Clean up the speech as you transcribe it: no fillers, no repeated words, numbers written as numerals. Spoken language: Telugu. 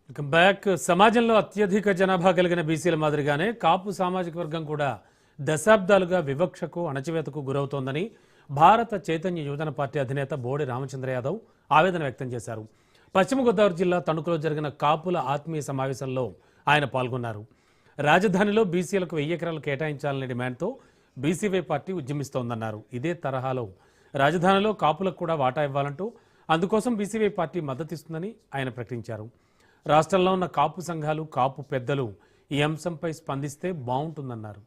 బ్యాక్ సమాజంలో అత్యధిక జనాభా కలిగిన బీసీల మాదిరిగానే కాపు సామాజిక వర్గం కూడా దశాబ్దాలుగా వివక్షకు అణచివేతకు గురవుతోందని భారత చైతన్య యువజన పార్టీ అధినేత బోడి రామచంద్ర యాదవ్ ఆవేదన వ్యక్తం చేశారు. పశ్చిమ గోదావరి జిల్లా తణుకులో జరిగిన కాపుల ఆత్మీయ సమావేశంలో ఆయన పాల్గొన్నారు. రాజధానిలో బీసీలకు 1000 ఎకరాలు కేటాయించాలనే డిమాండ్తో బీసీవై పార్టీ ఉద్యమిస్తోందన్నారు. ఇదే తరహాలో రాజధానిలో కాపులకు కూడా వాటా ఇవ్వాలంటూ అందుకోసం బీసీవై పార్టీ మద్దతిస్తుందని ఆయన ప్రకటించారు. రాష్ట్రంలో ఉన్న కాపు సంఘాలు, కాపు పెద్దలు ఈ అంశంపై స్పందిస్తే బాగుంటుందన్నారు.